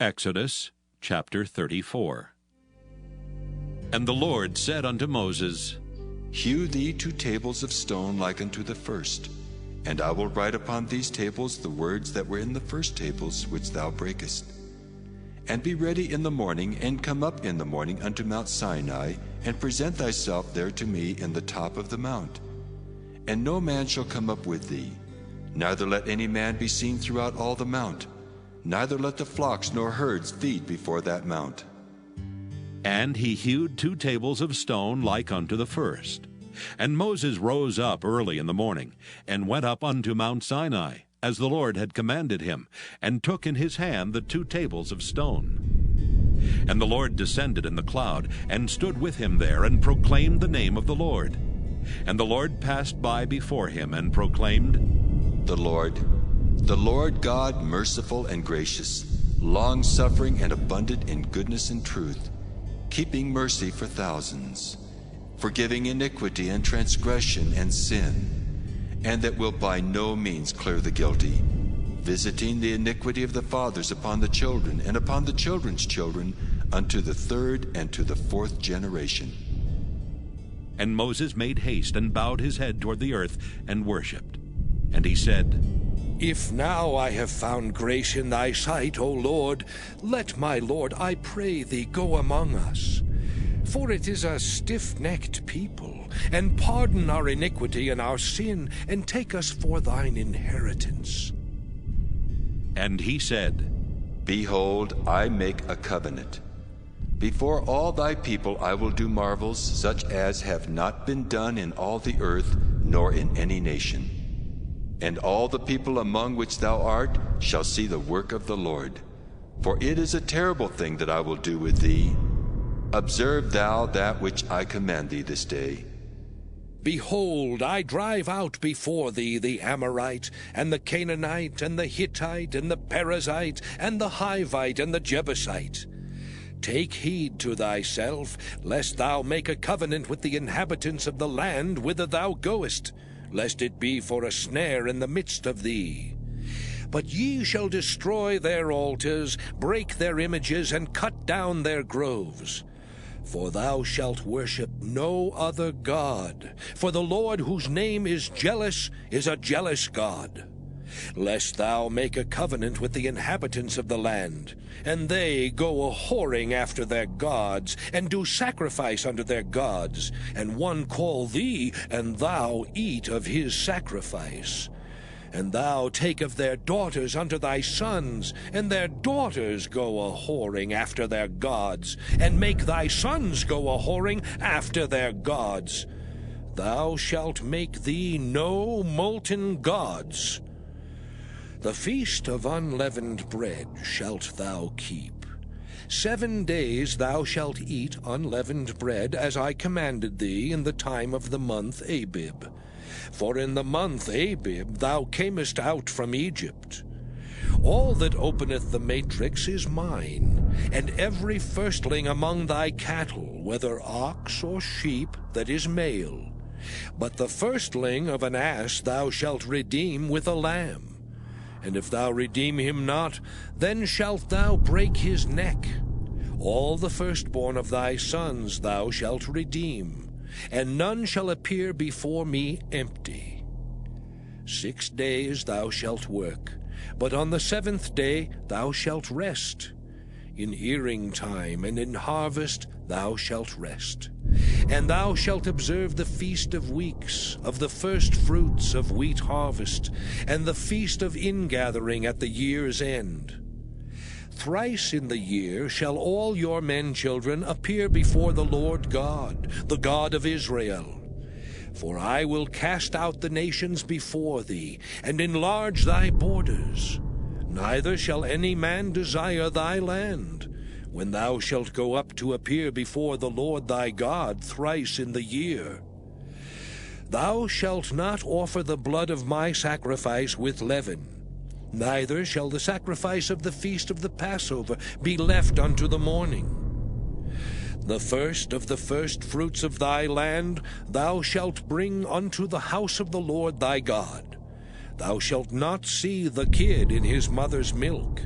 Exodus chapter 34. And the Lord said unto Moses, Hew thee 2 tables of stone like unto the first, and I will write upon these tables the words that were in the first tables which thou breakest. And be ready in the morning, and come up in the morning unto Mount Sinai, and present thyself there to me in the top of the mount. And no man shall come up with thee, neither let any man be seen throughout all the mount, neither let the flocks nor herds feed before that mount. And he hewed 2 tables of stone like unto the first. And Moses rose up early in the morning, and went up unto Mount Sinai, as the Lord had commanded him, and took in his hand the 2 tables of stone. And the Lord descended in the cloud, and stood with him there, and proclaimed the name of the Lord. And the Lord passed by before him, and proclaimed, The Lord God, merciful and gracious, long-suffering and abundant in goodness and truth, keeping mercy for thousands, forgiving iniquity and transgression and sin, and that will by no means clear the guilty, visiting the iniquity of the fathers upon the children, and upon the children's children, unto the 3rd and to the 4th generation. And Moses made haste, and bowed his head toward the earth, and worshipped. And he said, If now I have found grace in thy sight, O Lord, let my Lord, I pray thee, go among us. For it is a stiff-necked people, and pardon our iniquity and our sin, and take us for thine inheritance. And he said, Behold, I make a covenant. Before all thy people I will do marvels, such as have not been done in all the earth, nor in any nation. And all the people among which thou art shall see the work of the Lord. For it is a terrible thing that I will do with thee. Observe thou that which I command thee this day. Behold, I drive out before thee the Amorite, and the Canaanite, and the Hittite, and the Perizzite, and the Hivite, and the Jebusite. Take heed to thyself, lest thou make a covenant with the inhabitants of the land whither thou goest, lest it be for a snare in the midst of thee. But ye shall destroy their altars, break their images, and cut down their groves. For thou shalt worship no other God, for the Lord, whose name is jealous, is a jealous God. Lest thou make a covenant with the inhabitants of the land, and they go a-whoring after their gods, and do sacrifice unto their gods, and one call thee, and thou eat of his sacrifice. And thou take of their daughters unto thy sons, and their daughters go a-whoring after their gods, and make thy sons go a-whoring after their gods. Thou shalt make thee no molten gods. The feast of unleavened bread shalt thou keep. 7 days thou shalt eat unleavened bread, as I commanded thee in the time of the month Abib. For in the month Abib thou camest out from Egypt. All that openeth the matrix is mine, and every firstling among thy cattle, whether ox or sheep, that is male. But the firstling of an ass thou shalt redeem with a lamb. And if thou redeem him not, then shalt thou break his neck. All the firstborn of thy sons thou shalt redeem, and none shall appear before me empty. 6 days thou shalt work, but on the 7th day thou shalt rest. In earing time and in harvest thou shalt rest. And thou shalt observe the feast of weeks, of the first fruits of wheat harvest, and the feast of ingathering at the year's end. Thrice in the year shall all your men children appear before the Lord God, the God of Israel. For I will cast out the nations before thee, and enlarge thy borders. Neither shall any man desire thy land, when thou shalt go up to appear before the Lord thy God thrice in the year. Thou shalt not offer the blood of my sacrifice with leaven, neither shall the sacrifice of the feast of the Passover be left unto the morning. The first of the first fruits of thy land thou shalt bring unto the house of the Lord thy God. Thou shalt not see the kid in his mother's milk.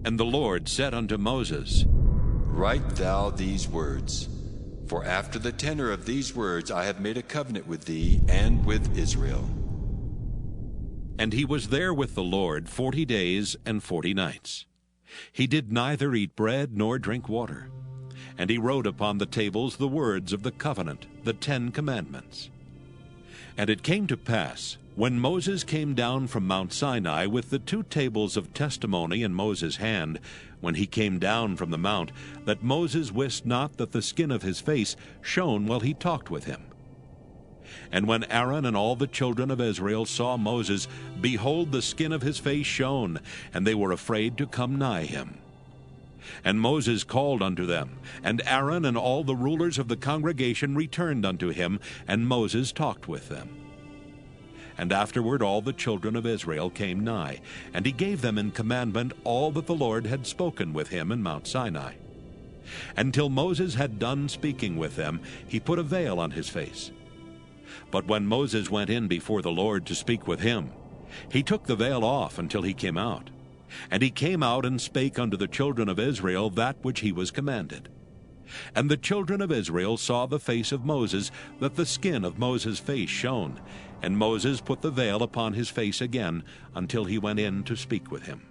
And the Lord said unto Moses, Write thou these words, for after the tenor of these words I have made a covenant with thee and with Israel. And he was there with the Lord 40 days and 40 nights. He did neither eat bread nor drink water. And he wrote upon the tables the words of the covenant, the 10 commandments. And it came to pass, when Moses came down from Mount Sinai with the 2 tables of testimony in Moses' hand, when he came down from the mount, that Moses wist not that the skin of his face shone while he talked with him. And when Aaron and all the children of Israel saw Moses, behold, the skin of his face shone, and they were afraid to come nigh him. And Moses called unto them, and Aaron and all the rulers of the congregation returned unto him, and Moses talked with them. And afterward all the children of Israel came nigh, and he gave them in commandment all that the Lord had spoken with him in Mount Sinai. Until Moses had done speaking with them, he put a veil on his face. But when Moses went in before the Lord to speak with him, he took the veil off until he came out. And he came out and spake unto the children of Israel that which he was commanded. And the children of Israel saw the face of Moses, that the skin of Moses' face shone. And Moses put the veil upon his face again, until he went in to speak with him.